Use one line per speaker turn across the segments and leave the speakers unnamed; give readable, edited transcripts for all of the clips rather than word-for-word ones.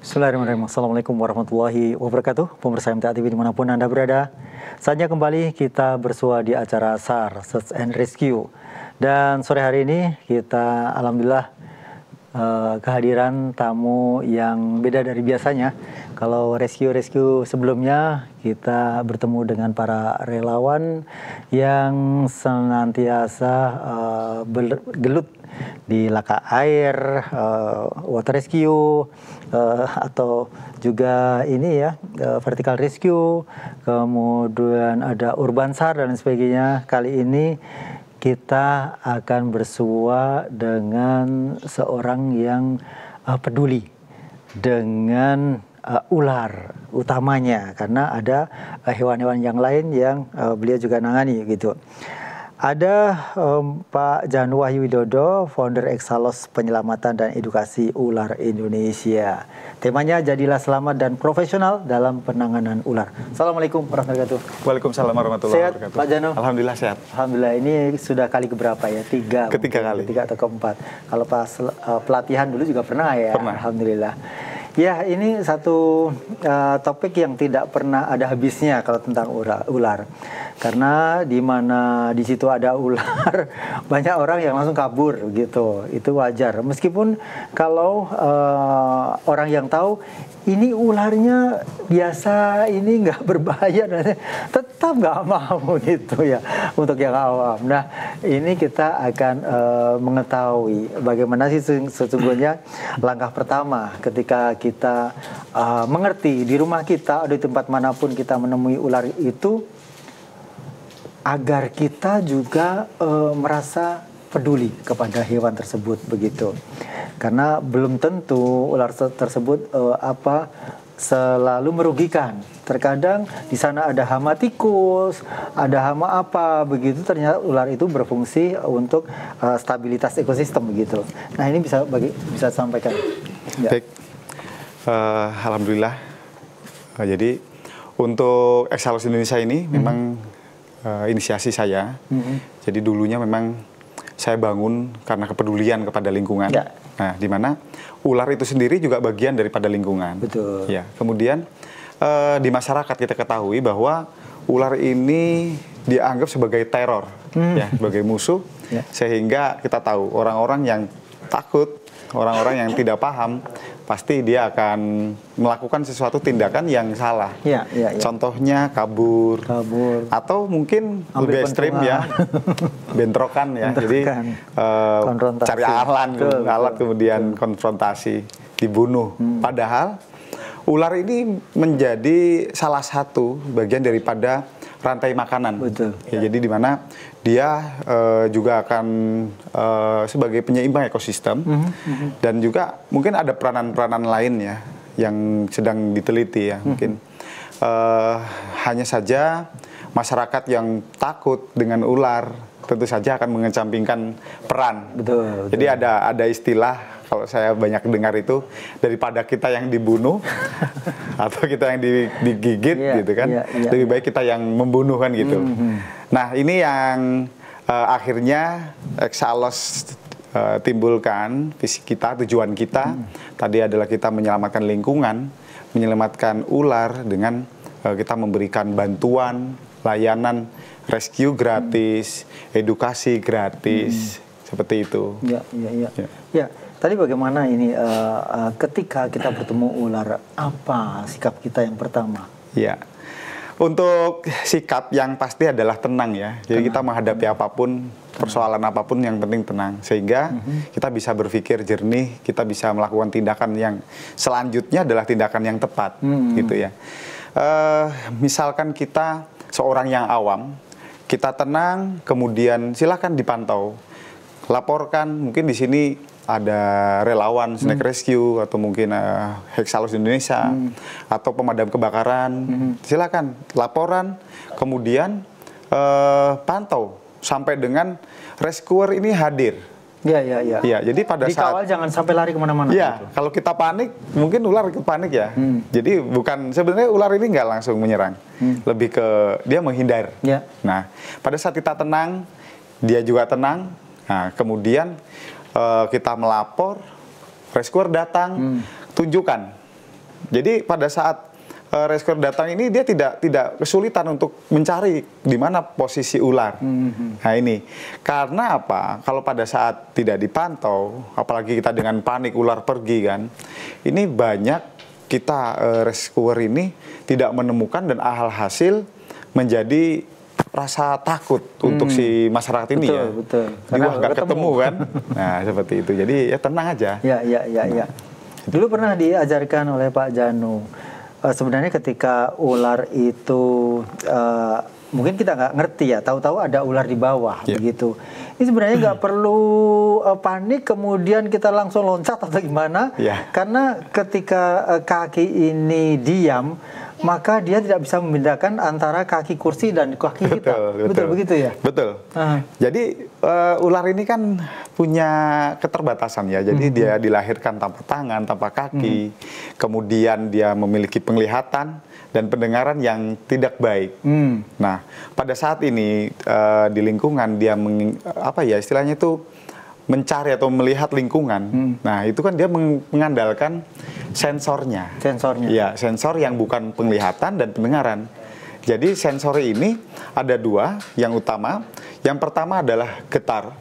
Bismillahirrahmanirrahim. Assalamualaikum warahmatullahi wabarakatuh. Pemirsa MTA TV dimanapun Anda berada. Saatnya kembali kita bersua di acara SAR, Search and Rescue. Dan sore hari ini kita alhamdulillah kehadiran tamu yang beda dari biasanya. Kalau rescue sebelumnya kita bertemu dengan para relawan yang senantiasa bergelut di laka air, water rescue, atau juga ini ya, vertical rescue, kemudian ada urban SAR dan sebagainya. Kali ini kita akan bersua dengan seorang yang peduli dengan ular utamanya, karena ada hewan-hewan yang lain yang beliau juga nangani gitu. Ada Pak Janu Wahyu Widodo, founder Exalos Penyelamatan dan Edukasi Ular Indonesia. Temanya jadilah selamat dan profesional dalam penanganan ular. Assalamualaikum warahmatullahi wabarakatuh.
Waalaikumsalam warahmatullahi wabarakatuh.
Sehat Pak Janu?
Alhamdulillah sehat.
Alhamdulillah, ini sudah kali keberapa ya?
Ketiga kali.
Ketiga atau keempat. Kalau pas pelatihan dulu juga pernah ya?
Pernah.
Alhamdulillah. Ya, ini satu topik yang tidak pernah ada habisnya kalau tentang ular. Karena di mana di situ ada ular, banyak orang yang langsung kabur gitu. Itu wajar. Meskipun kalau orang yang tahu ini ularnya biasa, ini nggak berbahaya, tetap nggak mau gitu ya untuk yang awam. Nah, ini kita akan mengetahui bagaimana sih sesungguhnya langkah pertama ketika kita mengerti di rumah kita atau di tempat manapun kita menemui ular itu, agar kita juga merasa peduli kepada hewan tersebut begitu. Karena belum tentu ular tersebut selalu merugikan. Terkadang di sana ada hama tikus, ada hama apa begitu, ternyata ular itu berfungsi untuk stabilitas ekosistem begitu. Nah, ini bisa sampaikan. Ya.
Baik. Alhamdulillah. Jadi untuk Exalos Indonesia ini memang inisiasi saya. Jadi dulunya memang saya bangun karena kepedulian kepada lingkungan. Ya. Nah, di mana ular itu sendiri juga bagian daripada lingkungan.
Betul.
Ya. Kemudian di masyarakat kita ketahui bahwa ular ini dianggap sebagai teror, ya, sebagai musuh. Ya. Sehingga kita tahu orang-orang yang takut, orang-orang yang tidak paham, pasti dia akan melakukan sesuatu tindakan yang salah.
Ya.
Contohnya kabur, atau mungkin lebih ekstrim ya, bentrokan ya. Jadi cari alat kemudian konfrontasi, dibunuh. Padahal ular ini menjadi salah satu bagian daripada rantai makanan.
Betul.
Ya, jadi di mana dia juga akan sebagai penyeimbang ekosistem, dan juga mungkin ada peranan-peranan lain ya yang sedang diteliti ya. Mungkin hanya saja masyarakat yang takut dengan ular tentu saja akan mengesampingkan peran.
Betul.
Jadi ada istilah, kalau saya banyak dengar itu, daripada kita yang dibunuh atau kita yang digigit gitu kan, lebih baik kita yang membunuh kan gitu. Nah, ini yang akhirnya Exalos timbulkan, visi kita, tujuan kita tadi adalah kita menyelamatkan lingkungan, menyelamatkan ular dengan kita memberikan bantuan, layanan rescue gratis, edukasi gratis, seperti itu.
Ya. Tadi bagaimana ini ketika kita bertemu ular, apa sikap kita yang pertama?
Ya, untuk sikap yang pasti adalah tenang ya. Jadi kita menghadapi apapun, persoalan apapun, yang penting tenang. Sehingga kita bisa berpikir jernih, kita bisa melakukan tindakan yang selanjutnya adalah tindakan yang tepat, gitu ya. Misalkan kita seorang yang awam, kita tenang, kemudian silakan dipantau, laporkan. Mungkin di sini ada relawan Snack Rescue atau mungkin Exalos Indonesia atau pemadam kebakaran. Silakan laporan, kemudian pantau sampai dengan rescuer ini hadir. Ya, jadi pada
dikawal,
saat
jangan sampai lari kemana-mana.
Ya,
gitu.
kalau kita panik, mungkin ular ikut panik ya. Jadi sebenarnya ular ini nggak langsung menyerang, lebih ke dia menghindar.
Ya.
Nah, pada saat kita tenang, dia juga tenang. Nah, kemudian kita melapor, rescuer datang, tunjukkan Jadi pada saat rescuer datang ini dia tidak kesulitan untuk mencari di mana posisi ular. Nah ini karena apa? Kalau pada saat tidak dipantau, apalagi kita dengan panik ular pergi kan, ini banyak kita rescuer ini tidak menemukan dan alhasil menjadi rasa takut untuk si masyarakat ini
betul,
ya.
Betul.
Karena nggak ketemu kan. Nah seperti itu. Jadi ya tenang aja.
Ya. Dulu pernah diajarkan oleh Pak Janu. Sebenarnya ketika ular itu mungkin kita nggak ngerti ya, tahu-tahu ada ular di bawah begitu. Ini sebenarnya nggak perlu panik kemudian kita langsung loncat atau gimana, karena ketika kaki ini diam maka dia tidak bisa membedakan antara kaki kursi dan kaki kita. Betul begitu ya?
Betul. Jadi ular ini kan punya keterbatasan ya. Jadi dia dilahirkan tanpa tangan, tanpa kaki. Kemudian dia memiliki penglihatan dan pendengaran yang tidak baik. Nah, pada saat ini di lingkungan dia istilahnya itu mencari atau melihat lingkungan. Nah, itu kan dia mengandalkan sensornya. Ya, sensor yang bukan penglihatan dan pendengaran. Jadi sensor ini ada dua yang utama. Yang pertama adalah getar.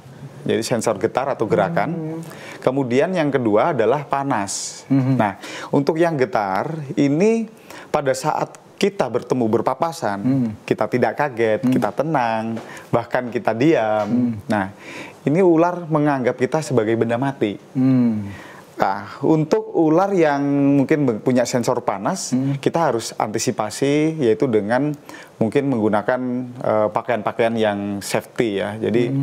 Jadi sensor getar atau gerakan. Kemudian yang kedua adalah panas. Nah, untuk yang getar ini pada saat kita bertemu berpapasan, kita tidak kaget, kita tenang, bahkan kita diam. Nah, ini ular menganggap kita sebagai benda mati. Nah, untuk ular yang mungkin punya sensor panas, kita harus antisipasi, yaitu dengan mungkin menggunakan pakaian-pakaian yang safety ya. Jadi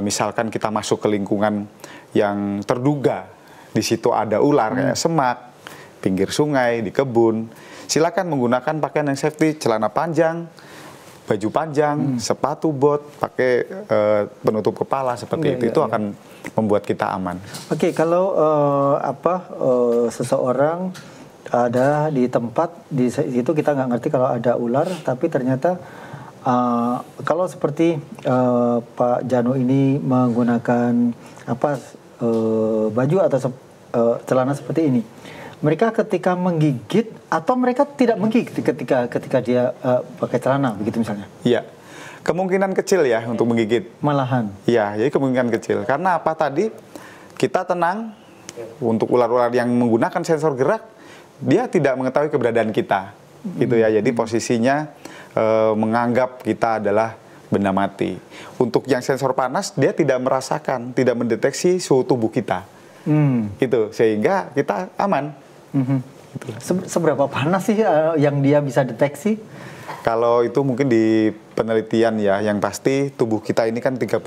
misalkan kita masuk ke lingkungan yang terduga, di situ ada ular kayak semak, pinggir sungai, di kebun, silakan menggunakan pakaian yang safety, celana panjang, baju panjang, sepatu bot, pakai penutup kepala seperti itu. Itu akan membuat kita aman.
Oke, kalau seseorang ada di tempat di situ kita nggak ngerti kalau ada ular, tapi ternyata kalau seperti Pak Janu ini menggunakan baju atau celana seperti ini, mereka ketika menggigit atau mereka tidak menggigit ketika dia pakai celana begitu misalnya?
Iya, kemungkinan kecil ya untuk menggigit.
Malahan?
Iya, jadi kemungkinan kecil. Karena apa tadi? Kita tenang. Untuk ular-ular yang menggunakan sensor gerak, dia tidak mengetahui keberadaan kita. Gitu ya. Jadi posisinya menganggap kita adalah benda mati. Untuk yang sensor panas, dia tidak merasakan, tidak mendeteksi suhu tubuh kita. Gitu, sehingga kita aman.
Seberapa panas sih yang dia bisa deteksi?
Kalau itu mungkin di penelitian ya, yang pasti tubuh kita ini kan 36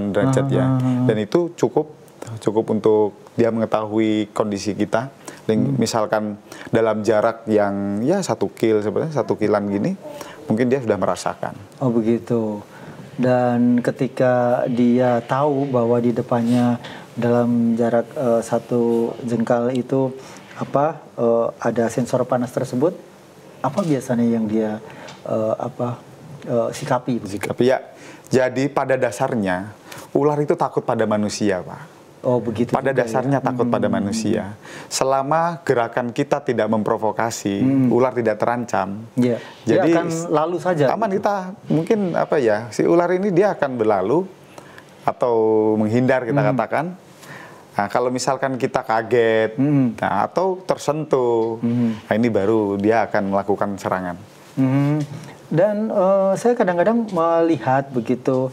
derajat ya, dan itu cukup untuk dia mengetahui kondisi kita. Misalkan dalam jarak yang ya 1 kil, sebenarnya 1 kilan gini, mungkin dia sudah merasakan.
Oh begitu. Dan ketika dia tahu bahwa di depannya dalam jarak 1 jengkal itu ada sensor panas tersebut, apa biasanya yang dia sikapi?
Ya, jadi pada dasarnya ular itu takut pada manusia, Pak.
Oh begitu.
Pada dasarnya takut pada manusia. Selama gerakan kita tidak memprovokasi, ular tidak terancam.
Yeah.
Jadi
dia akan lalu saja.
Aman gitu. Kita mungkin si ular ini dia akan berlalu atau menghindar kita katakan. Nah, kalau misalkan kita kaget atau tersentuh, nah ini baru dia akan melakukan serangan.
Dan saya kadang-kadang melihat begitu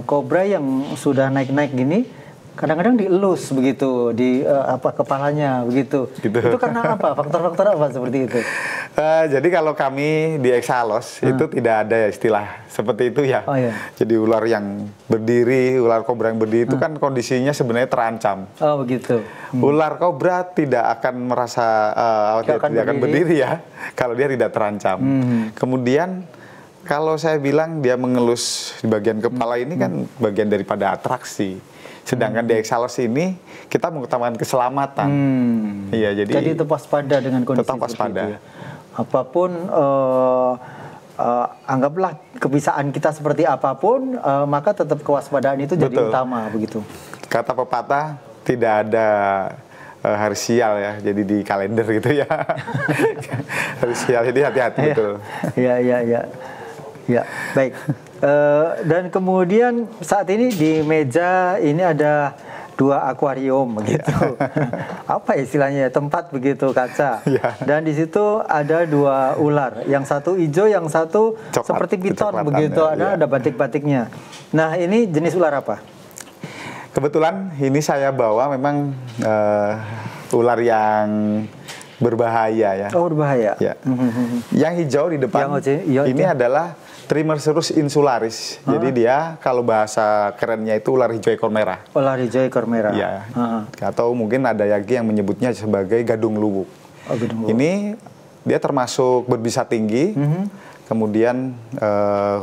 kobra yang sudah naik-naik gini, kadang-kadang dielus begitu di kepalanya begitu. Itu karena apa? Faktor-faktor apa seperti itu?
Jadi kalau kami di Exalos itu tidak ada istilah seperti itu ya.
Oh, iya.
Jadi ular yang berdiri, ular kobra yang berdiri itu kan kondisinya sebenarnya terancam.
Oh begitu.
Ular kobra tidak akan merasa tidak akan berdiri ya kalau dia tidak terancam. Kemudian kalau saya bilang dia mengelus di bagian kepala ini kan bagian daripada atraksi. Sedangkan di Exalos ini kita mengutamakan keselamatan. Iya, jadi
tetap waspada dengan kondisi
tetap waspada.
Itu ya. Apapun anggaplah kebiasaan kita seperti apapun, maka tetap kewaspadaan itu jadi utama begitu.
Kata pepatah, tidak ada hari sial ya, jadi di kalender gitu ya. Hari sial, jadi hati-hati betul.
Ya, baik. Dan kemudian saat ini di meja ini ada 2 akuarium begitu. Apa istilahnya, tempat begitu kaca. Dan di situ ada 2 ular, yang satu hijau, yang satu coklat, seperti piton begitu. Ada batik-batiknya. Nah, ini jenis ular apa?
Kebetulan ini saya bawa memang ular yang berbahaya ya.
Oh, berbahaya.
Ya. Yang hijau di depan ini adalah Trimersurus insularis. Jadi dia kalau bahasa kerennya itu ular hijau ekor merah.
Ular hijau ekor merah.
Ya. Atau mungkin ada lagi yang menyebutnya sebagai gadung luwuk.
Oh, gadung luwuk.
Ini dia termasuk berbisa tinggi. Kemudian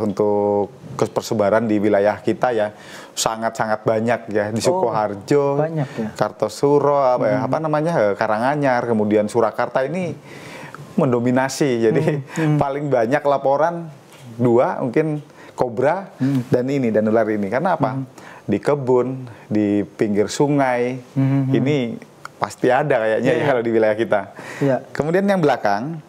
untuk persebaran di wilayah kita ya sangat-sangat banyak ya, di Sukoharjo, Kartosuro, Karanganyar, kemudian Surakarta ini mendominasi. Jadi paling banyak laporan 2 mungkin kobra dan ular ini. Karena apa? Di kebun, di pinggir sungai, ini pasti ada kayaknya ya kalau di wilayah kita. Kemudian yang belakang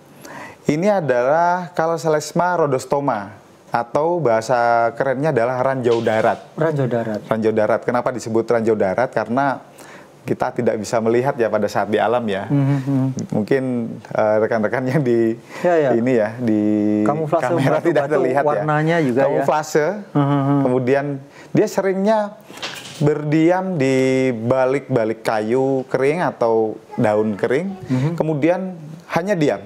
ini adalah Calloselesma rhodostoma, atau bahasa kerennya adalah ranjau darat.
Ranjau darat.
Ranjau darat. Kenapa disebut ranjau darat? Karena kita tidak bisa melihat ya pada saat di alam ya. Mungkin rekan-rekan yang di ini ya di
kamuflase
kamera tidak terlihat
warnanya
ya.
Juga
kamuflase. Kemudian dia seringnya berdiam di balik-balik kayu kering atau daun kering. Kemudian hanya diam.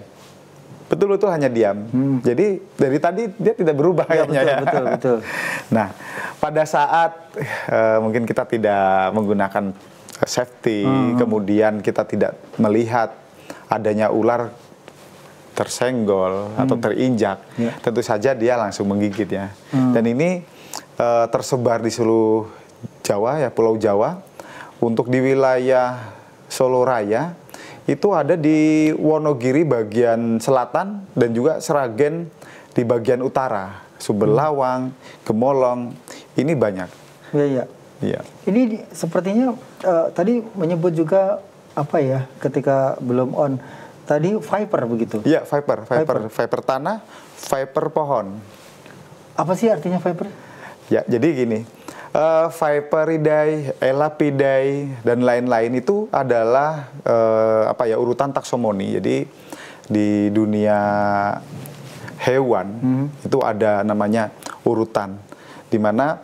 Betul-betul hanya diam. Jadi dari tadi dia tidak berubah kayaknya ya.
Betul.
Nah, pada saat mungkin kita tidak menggunakan safety, kemudian kita tidak melihat adanya ular tersenggol atau terinjak, tentu saja dia langsung menggigit ya. Dan ini tersebar di seluruh Jawa ya, Pulau Jawa. Untuk di wilayah Solo Raya itu ada di Wonogiri bagian selatan dan juga Sragen di bagian utara, Sumberlawang, Gemolong, ini banyak. Iya.
Ini sepertinya tadi menyebut juga apa ya ketika belum on tadi viper begitu?
Iya, viper tanah, viper pohon.
Apa sih artinya viper?
Ya, jadi gini. Viperidae, Elapidae dan lain-lain itu adalah urutan taksomoni. Jadi di dunia hewan itu ada namanya urutan, di mana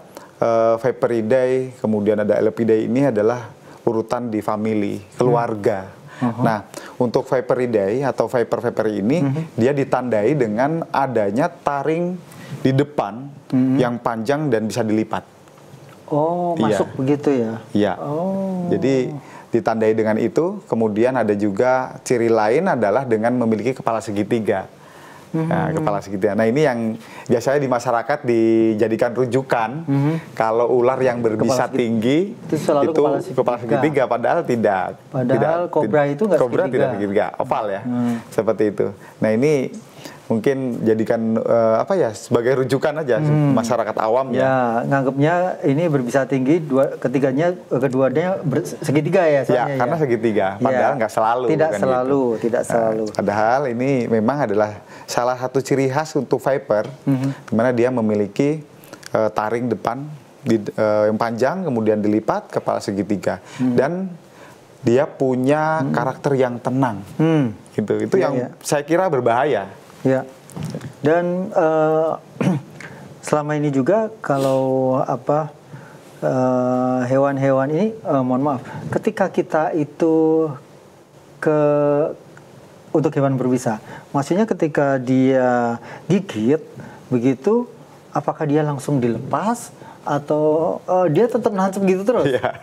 Viperidae kemudian ada Elapidae ini adalah urutan di famili, keluarga. Nah, untuk Viperidae atau viper ini dia ditandai dengan adanya taring di depan yang panjang dan bisa dilipat.
Oh, masuk begitu ya?
Iya. Jadi ditandai dengan itu. Kemudian ada juga ciri lain adalah dengan memiliki kepala segitiga. Nah, kepala segitiga. Nah, ini yang biasanya di masyarakat dijadikan rujukan. Kalau ular yang berbisa tinggi itu kepala segitiga, padahal tidak.
Padahal kobra itu nggak segitiga.
Kobra tidak segitiga, oval ya. Seperti itu. Nah, ini mungkin jadikan sebagai rujukan aja masyarakat awam
ya. Nganggapnya ini berbisa tinggi, keduanya segitiga ya.
Karena segitiga, padahal nggak selalu.
Tidak selalu.
Padahal ini memang adalah salah satu ciri khas untuk viper, di mana dia memiliki taring depan yang panjang, kemudian dilipat, kepala segitiga, dan dia punya karakter yang tenang. Itu yang saya kira berbahaya.
Ya, dan selama ini juga kalau hewan-hewan ini, mohon maaf, ketika kita itu untuk hewan berbisa, maksudnya ketika dia gigit begitu, apakah dia langsung dilepas atau dia tetap nancep gitu terus?
Ya.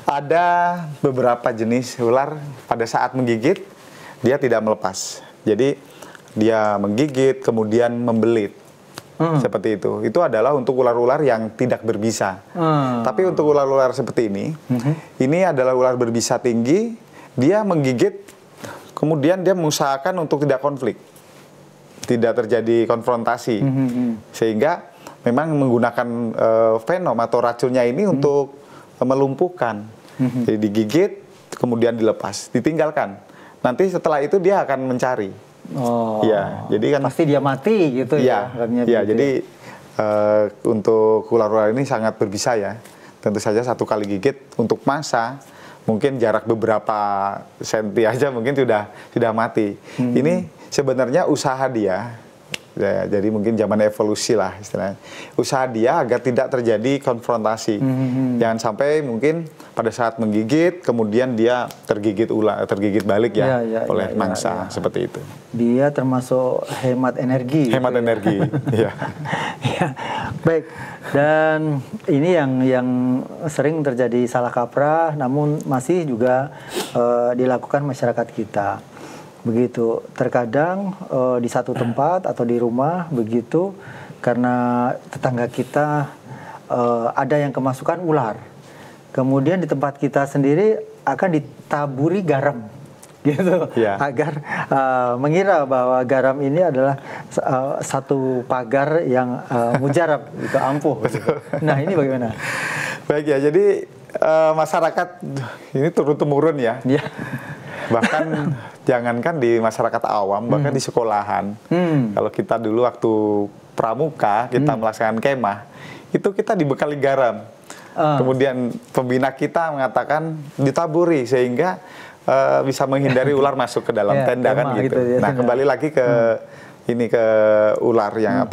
Ada beberapa jenis ular pada saat menggigit dia tidak melepas. Jadi dia menggigit, kemudian membelit. Seperti itu. Itu adalah untuk ular-ular yang tidak berbisa. Tapi untuk ular-ular seperti ini adalah ular berbisa tinggi, dia menggigit, kemudian dia mengusahakan untuk tidak konflik. Tidak terjadi konfrontasi. Sehingga memang menggunakan venom atau racunnya ini untuk melumpuhkan. Jadi digigit, kemudian dilepas, ditinggalkan. Nanti setelah itu dia akan mencari.
Oh,
ya, jadi kan
pasti dia mati gitu ya.
Ya, jadi untuk ular-ular ini sangat berbisa ya. Tentu saja satu kali gigit untuk mangsa mungkin jarak beberapa senti aja mungkin sudah mati. Ini sebenarnya usaha dia. Ya, jadi mungkin zaman evolusi lah istilahnya. Usaha dia agar tidak terjadi konfrontasi. Jangan sampai mungkin pada saat menggigit kemudian dia tergigit balik oleh mangsa seperti itu.
Dia termasuk hemat energi.
Hemat energi. Ya.
Ya. Baik. Dan ini yang sering terjadi salah kaprah, namun masih juga dilakukan masyarakat kita. Begitu, terkadang di satu tempat atau di rumah begitu, karena tetangga kita ada yang kemasukan ular, kemudian di tempat kita sendiri akan ditaburi garam, gitu, agar mengira bahwa garam ini adalah satu pagar yang mujarab, gitu, ampuh. Gitu. Nah, ini bagaimana?
Baik ya, jadi masyarakat ini turun-temurun ya. Bahkan jangankan di masyarakat awam, bahkan di sekolahan. Kalau kita dulu waktu pramuka, kita melaksanakan kemah, itu kita dibekali garam. Kemudian pembina kita mengatakan ditaburi sehingga bisa menghindari ular masuk ke dalam tenda kan gitu. Nah, kembali lagi ke ke ular yang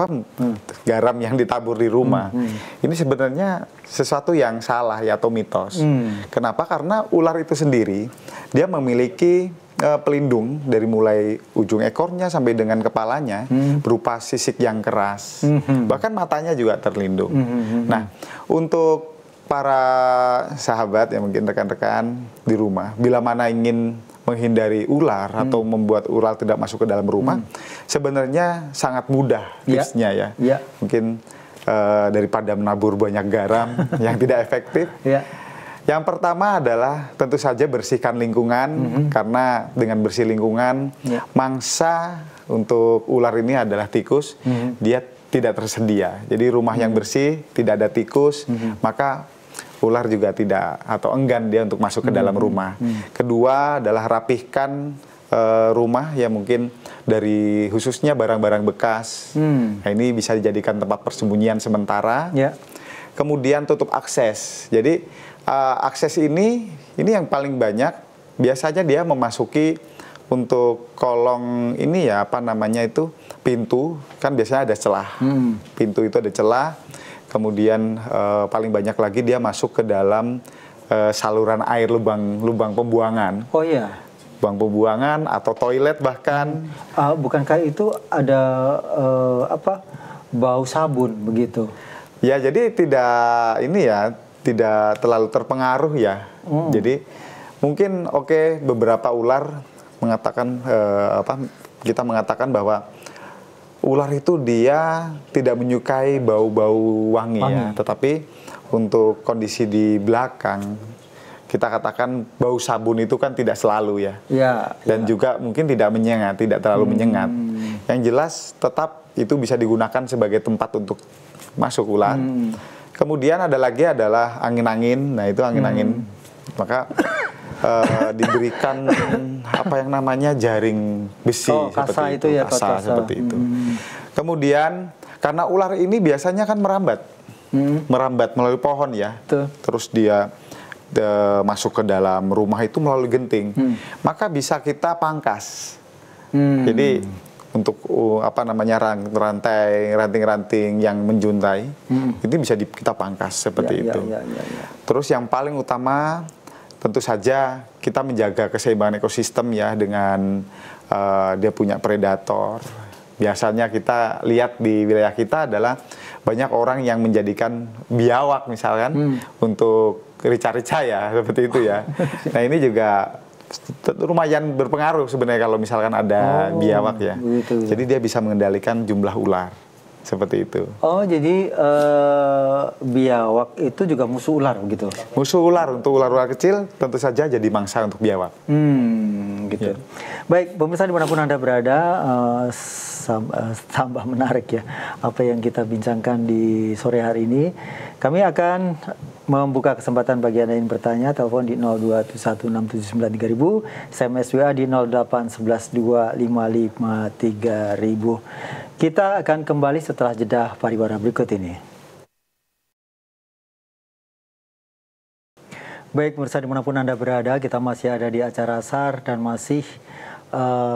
garam yang ditabur di rumah. Ini sebenarnya sesuatu yang salah ya, atau mitos. Kenapa? Karena ular itu sendiri dia memiliki pelindung dari mulai ujung ekornya sampai dengan kepalanya berupa sisik yang keras. Bahkan matanya juga terlindung. Nah, untuk para sahabat yang mungkin rekan-rekan di rumah, bila mana ingin menghindari ular atau membuat ular tidak masuk ke dalam rumah, sebenarnya sangat mudah tipsnya ya. Mungkin daripada menabur banyak garam yang tidak efektif. Yang pertama adalah tentu saja bersihkan lingkungan, karena dengan bersih lingkungan, mangsa untuk ular ini adalah tikus, dia tidak tersedia. Jadi rumah yang bersih, tidak ada tikus, maka ular juga tidak atau enggan dia untuk masuk ke dalam rumah. Kedua adalah rapihkan rumah ya, mungkin dari khususnya barang-barang bekas. Nah, ini bisa dijadikan tempat persembunyian sementara. Kemudian tutup akses. Jadi akses ini yang paling banyak biasanya dia memasuki untuk kolong ini ya, pintu, kan biasanya ada celah. Pintu itu ada celah. Kemudian paling banyak lagi dia masuk ke dalam saluran air, lubang pembuangan.
Oh iya.
Lubang pembuangan atau toilet bahkan.
Bukankah itu ada bau sabun begitu?
Ya, jadi tidak terlalu terpengaruh ya. Jadi mungkin beberapa ular mengatakan kita mengatakan bahwa ular itu dia tidak menyukai bau-bau wangi ya, tetapi untuk kondisi di belakang kita katakan bau sabun itu kan tidak selalu ya. Dan juga mungkin tidak menyengat, tidak terlalu menyengat. Yang jelas tetap itu bisa digunakan sebagai tempat untuk masuk ular. Kemudian ada lagi adalah angin-angin. Nah, itu angin-angin. Maka diberikan jaring besi seperti itu, kasa seperti itu. Kemudian karena ular ini biasanya kan merambat melalui pohon ya. Terus dia masuk ke dalam rumah itu melalui genting. Maka bisa kita pangkas. Jadi untuk ranting-ranting yang menjuntai itu bisa kita pangkas seperti itu. Terus yang paling utama tentu saja kita menjaga keseimbangan ekosistem ya, dengan dia punya predator. Biasanya kita lihat di wilayah kita adalah banyak orang yang menjadikan biawak misalkan untuk rica-rica ya, seperti itu ya. Nah, ini juga lumayan berpengaruh sebenarnya kalau misalkan ada biawak ya. Jadi dia bisa mengendalikan jumlah ular. Seperti itu.
Oh, jadi biawak itu juga musuh ular begitu?
Musuh ular. Untuk ular-ular kecil tentu saja jadi mangsa untuk biawak.
Gitu. Baik, pemirsa dimanapun Anda berada, tambah menarik ya apa yang kita bincangkan di sore hari ini. Kami akan membuka kesempatan bagi Anda yang bertanya, telepon di 0216793.000, SMS WA di 08112553000. Kita akan kembali setelah jeda pariwara berikut ini. Baik, pemirsa dimanapun Anda berada, kita masih ada di acara SAR dan masih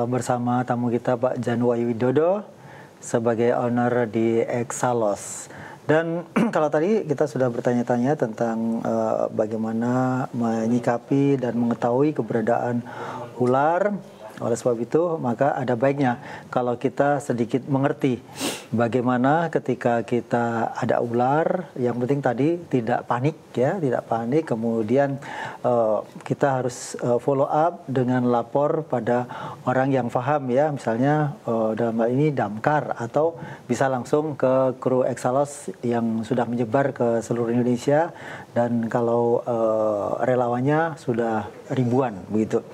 bersama tamu kita Pak Januwahyu Widodo sebagai owner di Exalos. Dan kalau tadi kita sudah bertanya-tanya tentang bagaimana menyikapi dan mengetahui keberadaan ular. Oleh sebab itu, maka ada baiknya kalau kita sedikit mengerti bagaimana ketika kita ada ular. Yang penting tadi tidak panik ya, tidak panik. Kemudian kita harus follow up dengan lapor pada orang yang paham ya, misalnya dalam hal ini damkar, atau bisa langsung ke kru Exalos yang sudah menyebar ke seluruh Indonesia, dan kalau relawannya sudah ribuan begitu.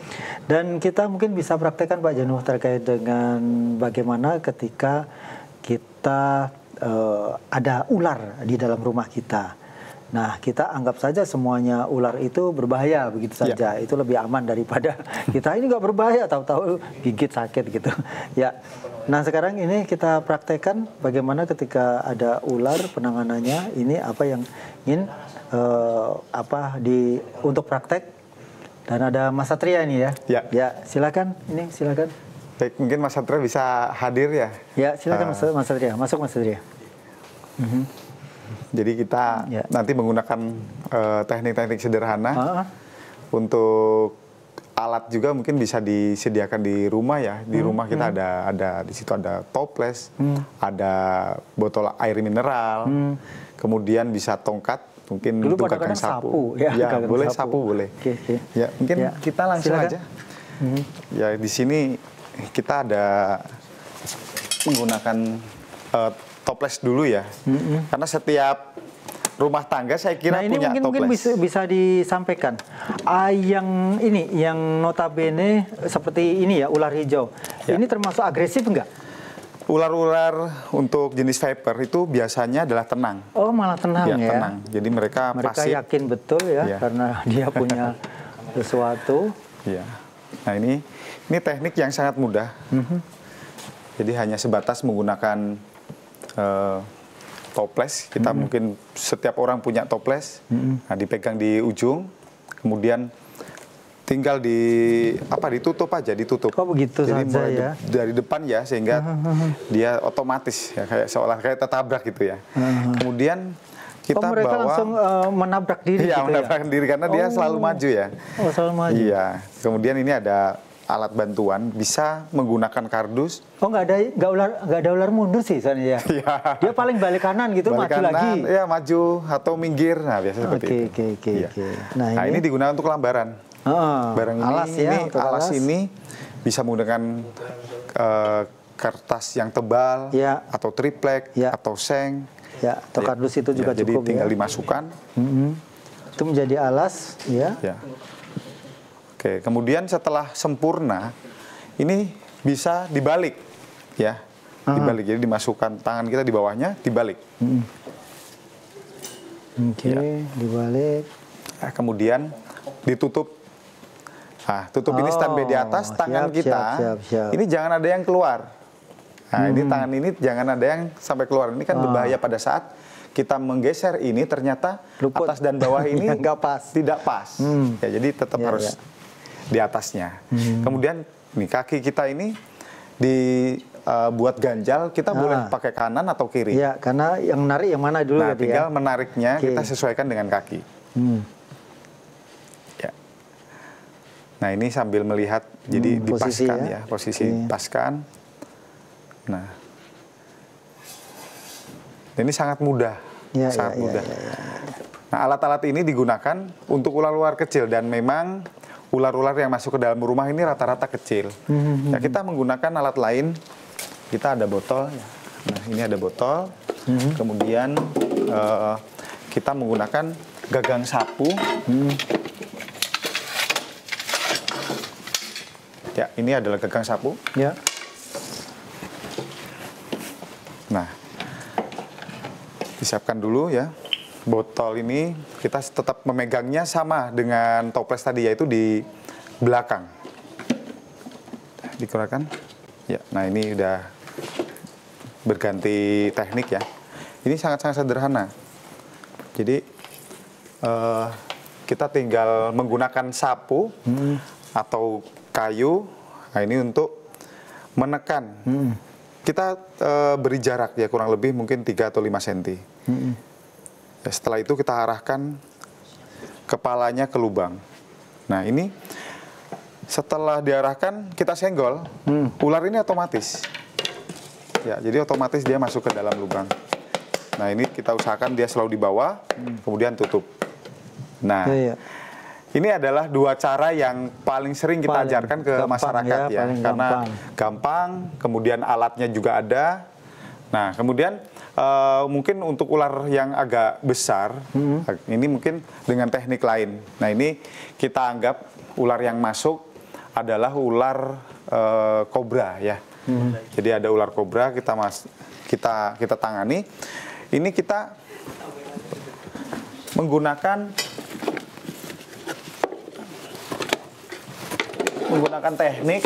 Dan kita mungkin bisa praktekkan Pak Januh terkait dengan bagaimana ketika kita ada ular di dalam rumah kita. Nah, kita anggap saja semuanya ular itu berbahaya begitu saja. Itu lebih aman daripada kita ini nggak berbahaya, tahu-tahu gigit sakit gitu. Ya. Nah, sekarang ini kita praktekkan bagaimana ketika ada ular penanganannya. Ini apa yang ingin untuk praktek. Dan ada Mas Satria ini ya. Ya, silakan. Ini silakan.
Baik, mungkin Mas Satria bisa hadir ya.
Ya, silakan Mas Satria. Masuk Mas Satria.
Jadi kita nanti menggunakan teknik-teknik sederhana. Untuk alat juga mungkin bisa disediakan di rumah ya. Di rumah kita ada di situ ada toples, ada botol air mineral, kemudian bisa tongkat. Mungkin
dulu
untuk gagang sapu.
Ya,
boleh sapu boleh. Ya, mungkin kita langsung aja. Ya, di sini kita ada menggunakan toples dulu ya. Karena setiap rumah tangga saya kira
ini
punya
mungkin bisa disampaikan. Yang notabene seperti ini ya, ular hijau. Ini termasuk agresif enggak?
Ular-ular untuk jenis viper itu biasanya adalah tenang.
Oh, malah tenang ya?
Tenang. Jadi mereka pasif.
Yakin betul ya, karena dia punya sesuatu.
Ya. Nah, ini teknik yang sangat mudah. Jadi hanya sebatas menggunakan toples. Kita mungkin setiap orang punya toples. Nah, dipegang di ujung, kemudian tinggal ditutup aja, ditutup.
Oh, begitu. Jadi
saja
ya.
Dari depan ya, sehingga dia otomatis ya, kayak tertabrak gitu ya. Kemudian kita
mereka
bawa
langsung menabrak diri.
Iya, menabrak diri karena dia selalu maju ya.
Oh, selalu maju.
Iya. Kemudian ini ada alat bantuan, bisa menggunakan kardus.
Oh, nggak ada ular mundur sih soalnya ya. Dia paling balik kanan gitu, maju
kanan,
lagi.
Ya, maju atau minggir. Nah, biasa seperti itu.
Oke.
Nah, ini digunakan untuk lambaran. Barang alas ini bisa menggunakan kertas yang tebal, atau triplek, atau seng,
atau kardus itu juga
jadi
cukup.
Jadi tinggal dimasukkan.
Itu menjadi alas, ya.
Oke, kemudian setelah sempurna, ini bisa dibalik, ya. Dibalik, jadi dimasukkan tangan kita di bawahnya, dibalik.
Dibalik.
Nah, kemudian ditutup. Nah, tutup ini standby di atas, tangan kita
siap.
ini jangan ada yang keluar. Nah, ini tangan ini jangan ada yang sampai keluar. Ini kan berbahaya pada saat kita menggeser ini, ternyata luput. Atas dan bawah ini tidak pas. Ya, jadi tetap harus di atasnya. Kemudian nih, kaki kita ini dibuat ganjal, kita boleh pakai kanan atau kiri.
Iya, karena yang menarik yang mana dulu.
Nah, tinggal menariknya kita sesuaikan dengan kaki. Nah, ini sambil melihat, jadi dipaskan posisi dipaskan. Nah, ini sangat mudah, sangat mudah. Nah, alat-alat ini digunakan untuk ular-ular kecil, dan memang ular-ular yang masuk ke dalam rumah ini rata-rata kecil. Ya, kita menggunakan alat lain, kita ada botol. Nah, ini ada botol. Kemudian kita menggunakan gagang sapu. Ya, ini adalah gagang sapu.
Ya.
Nah, disiapkan dulu ya botol ini kita tetap memegangnya sama dengan toples tadi, yaitu di belakang. Dikeluarkan. Ya, nah ini udah berganti teknik ya. Ini sangat-sangat sederhana. Jadi kita tinggal menggunakan sapu atau kayu. Nah ini untuk menekan. Kita beri jarak ya kurang lebih mungkin 3 atau 5 cm. Ya, setelah itu kita arahkan kepalanya ke lubang. Nah ini setelah diarahkan kita senggol, ular ini otomatis. Ya, jadi otomatis dia masuk ke dalam lubang. Nah ini kita usahakan dia selalu di bawah, kemudian tutup. Nah, ini adalah 2 cara yang paling sering kita ajarkan ke masyarakat ya, karena gampang, kemudian alatnya juga ada. Nah, kemudian mungkin untuk ular yang agak besar, ini mungkin dengan teknik lain. Nah, ini kita anggap ular yang masuk adalah ular kobra ya. Jadi ada ular kobra, kita tangani. Ini kita menggunakan teknik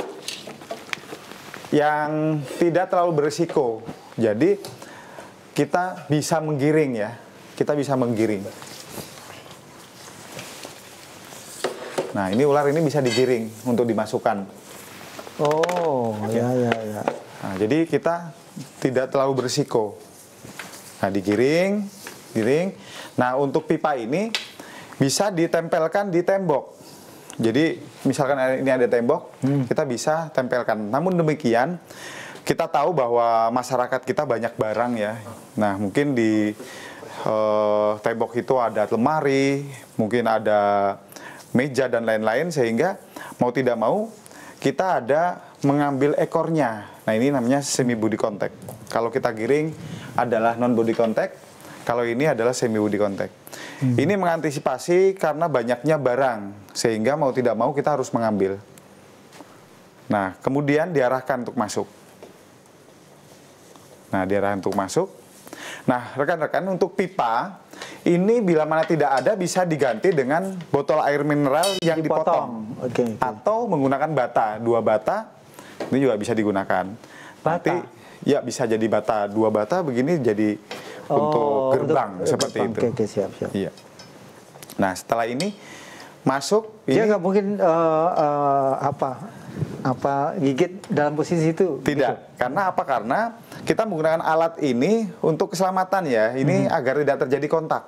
yang tidak terlalu berisiko. Jadi kita bisa menggiring ya. Kita bisa menggiring. Nah, ini ular ini bisa digiring untuk dimasukkan.
Oh, ya.
Nah, jadi kita tidak terlalu berisiko. Nah, digiring. Nah, untuk pipa ini bisa ditempelkan di tembok. Jadi misalkan ini ada tembok, kita bisa tempelkan. Namun demikian, kita tahu bahwa masyarakat kita banyak barang ya. Nah, mungkin di tembok itu ada lemari, mungkin ada meja dan lain-lain, sehingga mau tidak mau kita ada mengambil ekornya. Nah, ini namanya semi body contact. Kalau kita giring adalah non body contact, kalau ini adalah semi body contact. Ini mengantisipasi karena banyaknya barang, sehingga mau tidak mau kita harus mengambil. Nah, kemudian diarahkan untuk masuk. Nah, rekan-rekan, untuk pipa, ini bila mana tidak ada bisa diganti dengan botol air mineral yang dipotong.
Okay.
Atau menggunakan bata, 2 bata, ini juga bisa digunakan.
Bata?
Nanti, ya bisa jadi bata, 2 bata begini jadi untuk gerbang seperti itu.
Oke, siap.
Iya. Nah, setelah ini masuk,
dia
ini
nggak mungkin gigit dalam posisi itu?
tidak. Gitu. Karena apa? Karena kita menggunakan alat ini untuk keselamatan ya. Ini agar tidak terjadi kontak.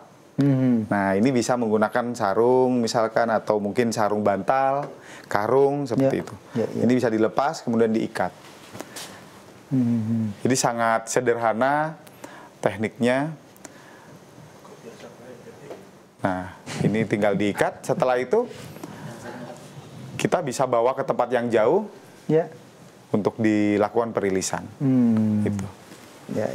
Nah, ini bisa menggunakan sarung misalkan, atau mungkin sarung bantal, karung seperti itu. Ini bisa dilepas kemudian diikat. Jadi sangat sederhana tekniknya. Nah, ini tinggal diikat. Setelah itu kita bisa bawa ke tempat yang jauh untuk dilakukan perilisan. Gitu.
Ya.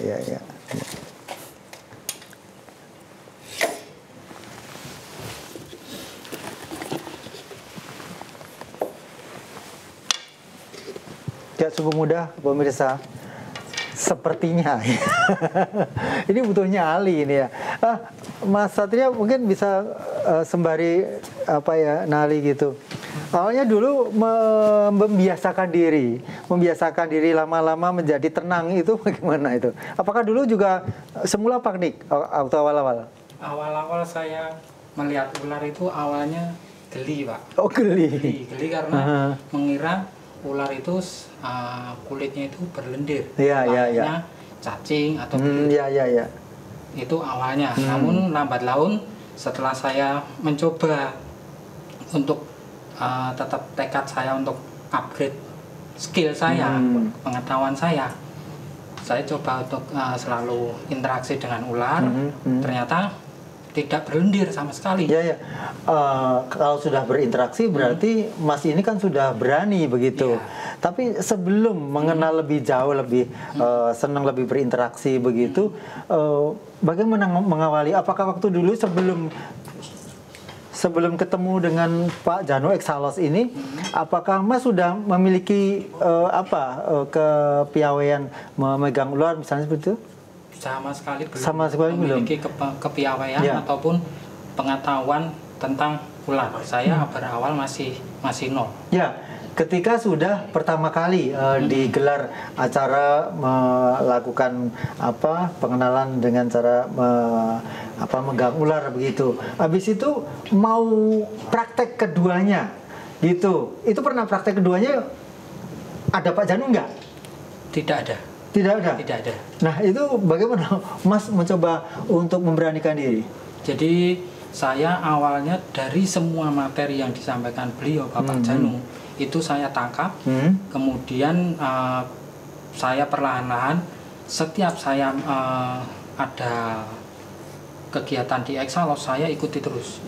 Tidak cukup mudah, pemirsa. Sepertinya ini butuh nyali ini ya. Mas Satria mungkin bisa sembari nali gitu. Awalnya dulu membiasakan diri lama-lama menjadi tenang, itu bagaimana itu? Apakah dulu juga semula panik waktu awal-awal?
Awal-awal saya melihat ular itu awalnya geli, Pak.
Oh, geli
karena mengira ular itu kulitnya itu berlendir,
ya.
Cacing atau begitu.
Iya.
Itu awalnya. Namun lambat laun setelah saya mencoba untuk tetap tekad saya untuk upgrade skill saya, pengetahuan saya coba untuk selalu interaksi dengan ular. Ternyata tidak berlendir sama sekali.
Ya. Kalau sudah berinteraksi berarti Mas ini kan sudah berani begitu. Tapi sebelum mengenal lebih jauh, lebih senang lebih berinteraksi begitu, bagaimana mengawali? Apakah waktu dulu sebelum ketemu dengan Pak Jano Exhalos ini, apakah Mas sudah memiliki kepiawaian memegang ular misalnya seperti itu?
sama sekali
belum
memiliki kepiawaian ataupun pengetahuan tentang ular. Saya berawal masih nol.
Ya, ketika sudah pertama kali digelar acara melakukan pengenalan dengan cara megang ular begitu. Habis itu mau praktek keduanya gitu. Itu pernah praktek keduanya ada Pak Janu nggak?
Tidak ada.
Tidak ada?
Tidak ada.
Nah, itu bagaimana Mas mencoba untuk memberanikan diri?
Jadi, saya awalnya dari semua materi yang disampaikan beliau, Bapak Janu, itu saya tangkap. Kemudian, saya perlahan-lahan, setiap saya ada kegiatan di Exalos, saya ikuti terus.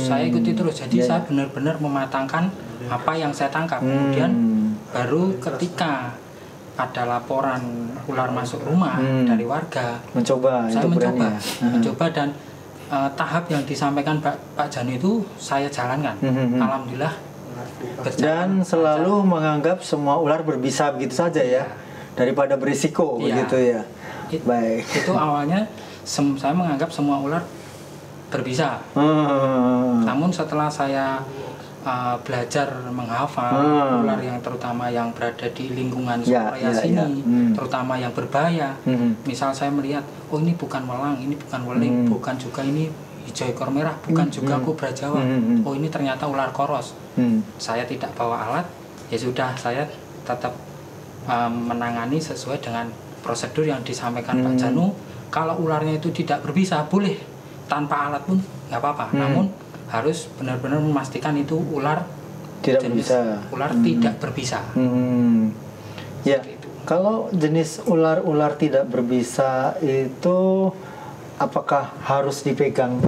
Saya ikuti terus. Jadi, saya benar-benar mematangkan apa yang saya tangkap. Kemudian, baru ketika ada laporan ular masuk rumah dari warga, saya mencoba dan tahap yang disampaikan Pak Janu itu saya jalankan. Alhamdulillah
dan selalu menganggap semua ular berbisa begitu saja ya, daripada berisiko begitu ya. Baik.
Itu awalnya saya menganggap semua ular berbisa. Namun setelah saya belajar menghafal ular yang terutama yang berada di lingkungan Surabaya sini, terutama yang berbahaya. Misal saya melihat, oh ini bukan welang, ini bukan weling, bukan juga ini hijau ekor merah, bukan juga kobra Jawa. Oh ini ternyata ular koros. Saya tidak bawa alat, ya sudah saya tetap menangani sesuai dengan prosedur yang disampaikan Pak Janu. Kalau ularnya itu tidak berbisa, boleh tanpa alat pun nggak apa-apa. Namun harus benar-benar memastikan itu ular
tidak berbisa.
Ular tidak berbisa.
Ya, kalau jenis ular-ular tidak berbisa itu apakah harus dipegang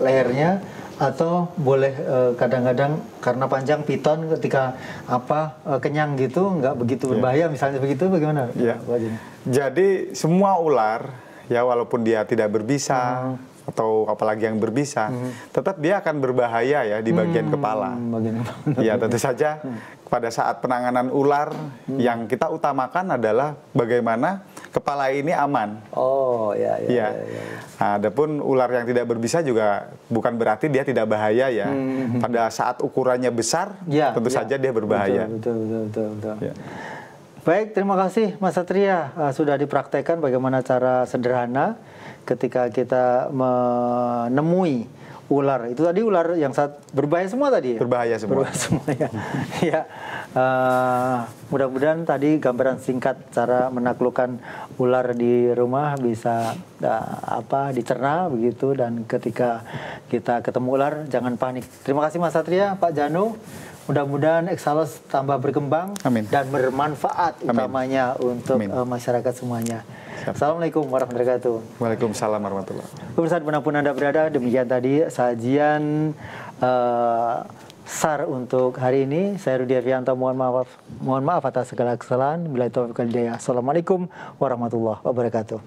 lehernya atau boleh kadang-kadang karena panjang piton ketika kenyang gitu nggak begitu berbahaya misalnya begitu, bagaimana?
Ya. Jadi semua ular ya walaupun dia tidak berbisa atau apalagi yang berbisa, tetap dia akan berbahaya ya di bagian kepala. Ya tentu saja pada saat penanganan ular yang kita utamakan adalah bagaimana kepala ini aman.
Oh ya.
Nah, adapun ular yang tidak berbisa juga bukan berarti dia tidak bahaya ya. Pada saat ukurannya besar, tentu saja dia berbahaya.
Betul. Ya. Baik, terima kasih Mas Satria sudah dipraktekkan bagaimana cara sederhana ketika kita menemui ular. Itu tadi ular yang berbahaya semua tadi ya?
Berbahaya semua.
Ya. Mudah-mudahan tadi gambaran singkat cara menaklukkan ular di rumah bisa dicerna begitu, dan ketika kita ketemu ular jangan panik. Terima kasih Mas Satria, Pak Janu. Mudah-mudahan Exalos tambah berkembang.
Amin.
Dan bermanfaat utamanya untuk masyarakat semuanya. Assalamualaikum warahmatullahi wabarakatuh.
Waalaikumsalam warahmatullahi wabarakatuh.
Pemirsa dimanapun Anda berada, demikian tadi sajian SAR untuk hari ini. Saya Rudi Avianto, mohon maaf atas segala kesalahan. Billahi taufiq wal hidayah. Assalamualaikum warahmatullahi wabarakatuh.